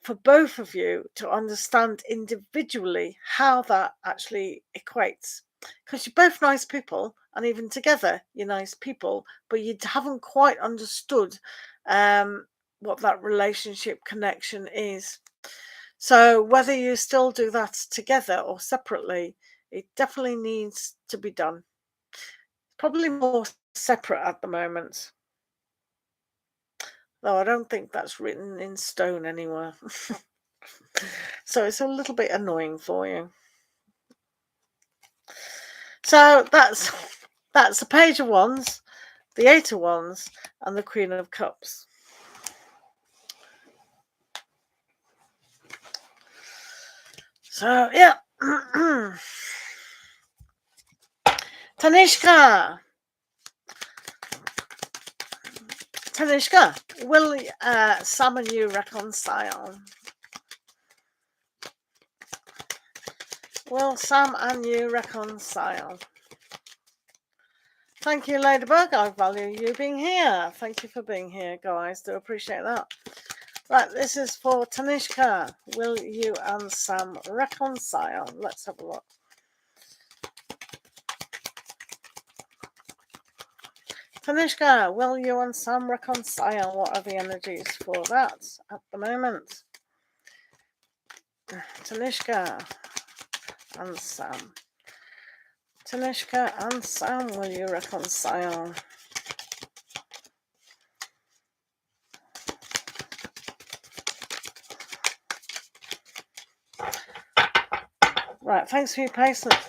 S1: for both of you to understand individually how that actually equates. Because you're both nice people, and even together, you're nice people, but you haven't quite understood what that relationship connection is. So, whether you still do that together or separately, it definitely needs to be done. Probably more separate at the moment. Though I don't think that's written in stone anywhere. So it's a little bit annoying for you. So that's the Page of Wands, the Eight of Wands, and the Queen of Cups. So, yeah. Tanishka. Tanishka, will Sam and you reconcile? Will Sam and you reconcile? Thank you, Ladybug. I value you being here. Thank you for being here, guys. Do appreciate that. Right, this is for Tanishka. Will you and Sam reconcile? Let's have a look. Tanishka, will you and Sam reconcile? What are the energies for that at the moment? Tanishka and Sam. Tanishka and Sam, will you reconcile? Right, thanks for your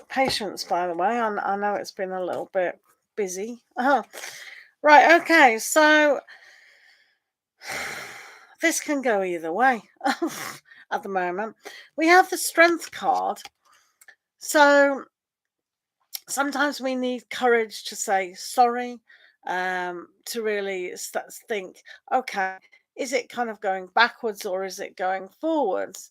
S1: patience, by the way. I know it's been a little bit busy. Right, okay, so this can go either way at the moment. We have the Strength card. So sometimes we need courage to say sorry, to really think, okay, is it kind of going backwards or is it going forwards?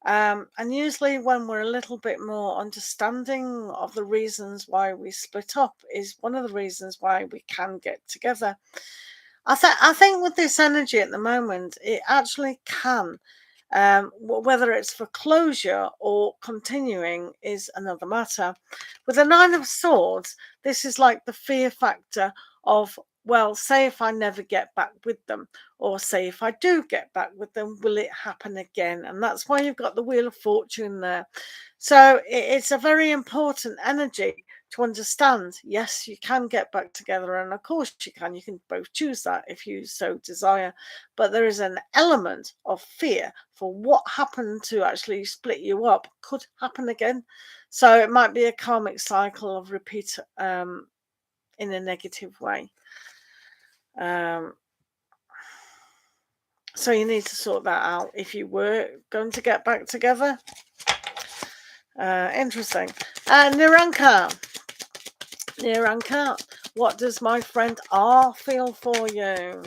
S1: And usually when we're a little bit more understanding of the reasons why we split up is one of the reasons why we can get together. I think with this energy at the moment, it actually can. Whether it's for closure or continuing is another matter. With the Nine of Swords, this is like the fear factor of, well, say if I never get back with them, or say if I do get back with them, will it happen again? And that's why you've got the Wheel of Fortune there. So it's a very important energy to understand. Yes, you can get back together, and of course you can both choose that if you so desire, but there is an element of fear for what happened to actually split you up could happen again. So it might be a karmic cycle of repeat in a negative way. So you need to sort that out if you were going to get back together. Interesting. Niranka, what does my friend R feel for you?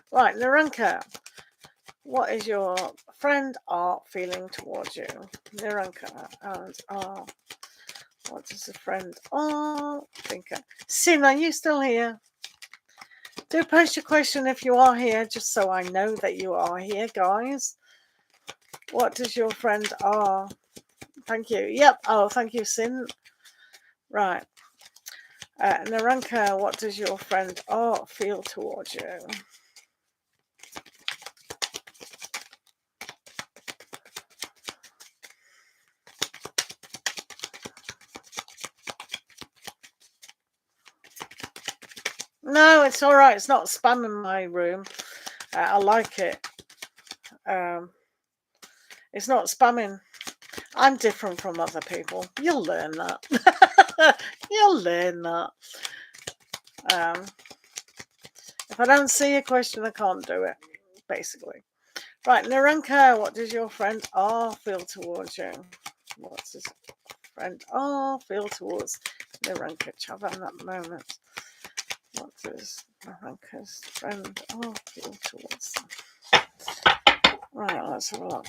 S1: Right, Niranka, what is your friend R feeling towards you? Niranka and R. What does a friend R think? Sin, are you still here? Do post your question if you are here, just so I know that you are here, guys. What does your friend R? Thank you. Yep. Oh, thank you, Sin. Right. Naranka, what does your friend R feel towards you? No, it's all right. It's not spam in my room. I like it. It's not spamming. I'm different from other people. You'll learn that. You'll learn that. If I don't see a question, I can't do it, basically. Right, Naranka, what does your friend R feel towards you? What does friend R feel towards Naranka Chavan at the moment? What does Naranka's friend R feel towards them? Right, let's have a look.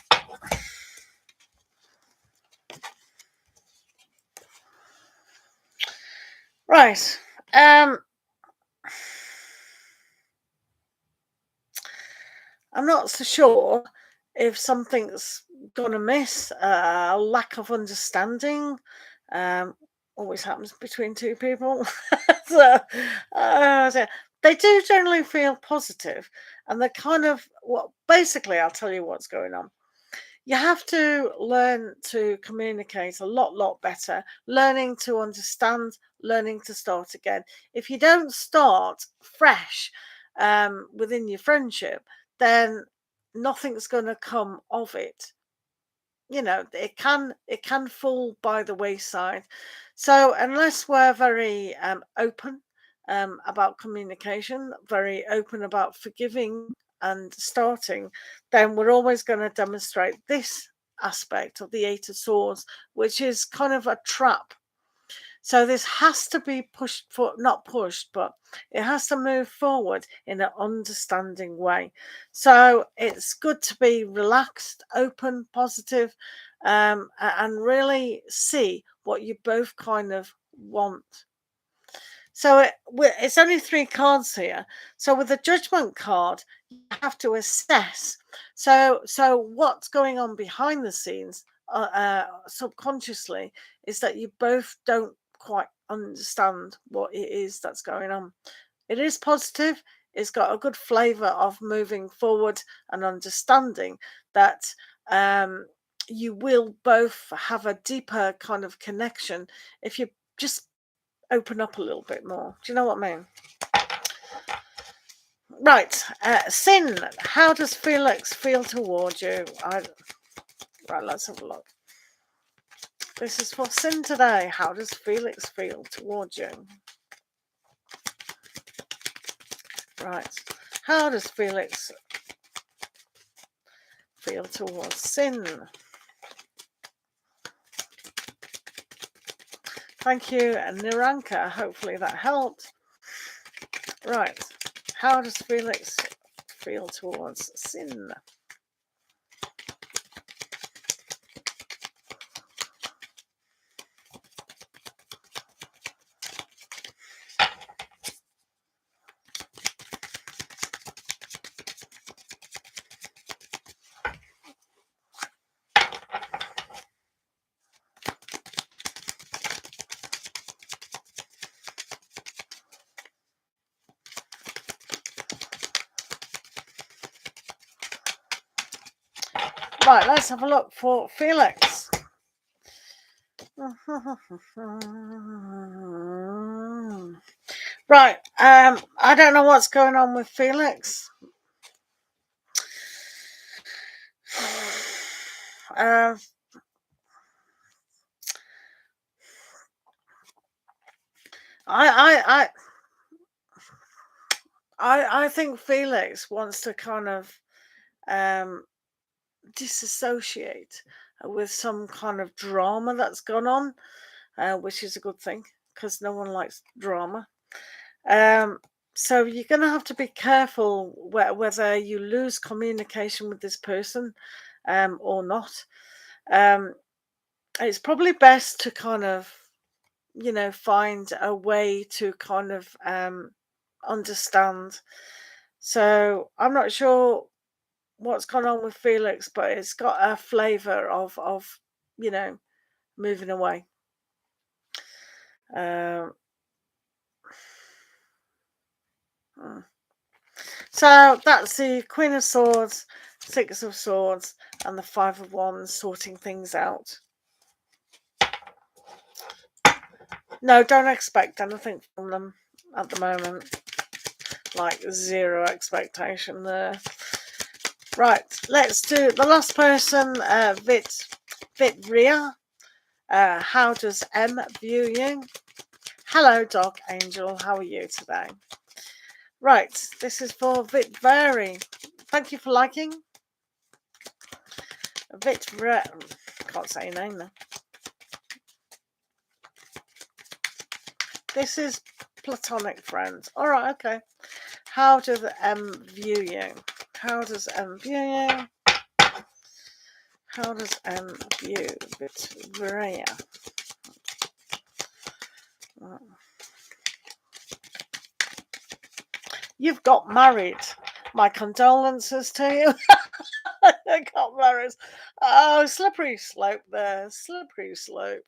S1: Right. I'm not so sure if something's gone amiss. A lack of understanding always happens between two people. so they do generally feel positive, and they're kind of basically, I'll tell you what's going on. You have to learn to communicate a lot better, learning to understand, learning to start again. If you don't start fresh within your friendship, then nothing's going to come of it. You know, it can fall by the wayside. So unless we're very open about communication, very open about forgiving and starting, then we're always going to demonstrate this aspect of the Eight of Swords, which is kind of a trap. So this has to be pushed for, not pushed, but it has to move forward in an understanding way. So it's good to be relaxed, open, positive, and really see what you both kind of want. So it's only 3 cards here. So with the Judgment card, you have to assess. So what's going on behind the scenes, subconsciously, is that you both don't quite understand what it is that's going on. It is positive. It's got a good flavour of moving forward and understanding that you will both have a deeper kind of connection if you just open up a little bit more. Do you know what I mean? Right, Sin, how does Felix feel toward you? Right, let's have a look. This is for Sin today. How does Felix feel toward you? Right, how does Felix feel towards Sin? Thank you, Niranka. Hopefully that helped. Right, how does Felix feel towards Sin? Right, let's have a look for Felix. Right, I don't know what's going on with Felix. I think Felix wants to kind of disassociate with some kind of drama that's gone on, which is a good thing because no one likes drama. So you're going to have to be careful whether you lose communication with this person or not. It's probably best to kind of, find a way to kind of understand. So I'm not sure what's gone on with Felix, but it's got a flavour of moving away. So that's the Queen of Swords, Six of Swords, and the Five of Wands sorting things out. No, don't expect anything from them at the moment. Like zero expectation there. Right, let's do the last person, Vitria. How does M view you? Hello, Dog Angel. How are you today? Right, this is for Vitvari. Thank you for liking. Can't say your name now. This is platonic friends. All right, okay. How does M view you? How does M view you? How does M view Vitvaria? You've got married. My condolences to you. I got married. Oh, slippery slope there. Slippery slope.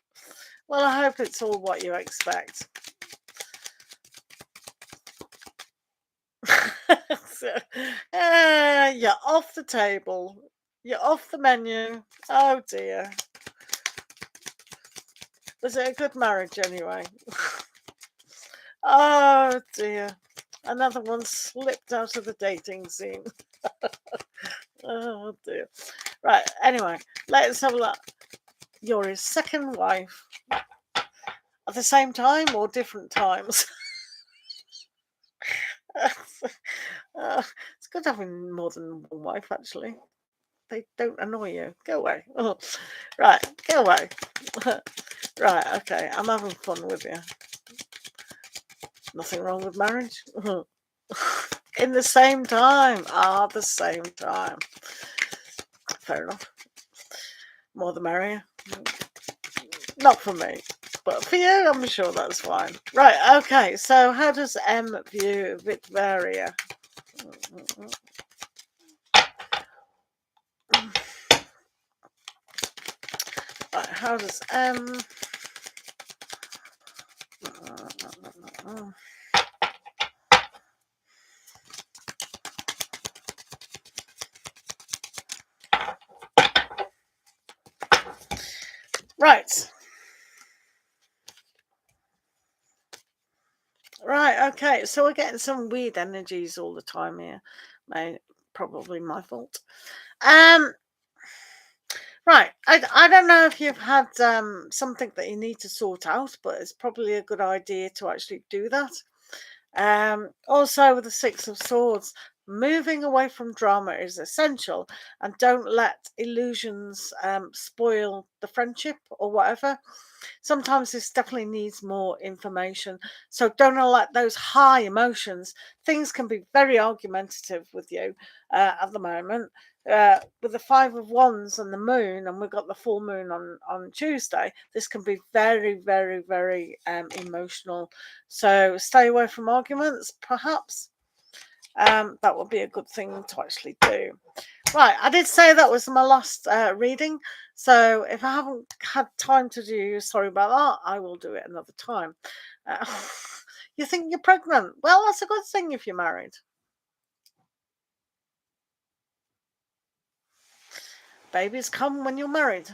S1: Well, I hope it's all what you expect. You're off the table. You're off the menu. Oh dear. Was it a good marriage anyway? Oh dear. Another one slipped out of the dating scene. Oh dear. Right, anyway, let's have a look. You're his second wife. At the same time or different times? It's good good having more than one wife, actually. They don't annoy you. Go away. Oh, right, go away. Right, okay, I'm having fun with you. Nothing wrong with marriage. In the same time. Ah, the same time. Fair enough. More the merrier. Not for me. But for you, I'm sure that's fine. Right, okay, so how does M view Vitvaria? Right, how does M... Right. Right, okay, so we're getting some weird energies all the time here. Probably my fault. Um, right, I don't know if you've had something that you need to sort out, but it's probably a good idea to actually do that. Also with the Six of Swords, moving away from drama is essential, and don't let illusions spoil the friendship or whatever. Sometimes this definitely needs more information, so don't let those high emotions. Things can be very argumentative with you at the moment. With the Five of Wands and the moon, and we've got the full moon on Tuesday, this can be very, very, very emotional. So stay away from arguments, perhaps. That would be a good thing to actually do. Right, I did say that was my last reading, so if I haven't had time to do, sorry about that, I will do it another time. Uh, you think you're pregnant? Well, that's a good thing if you're married. Babies come when you're married.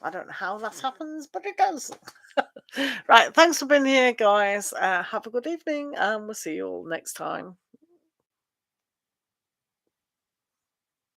S1: I don't know how that happens, but it does. Right, thanks for being here, guys. Have a good evening, and we'll see you all next time.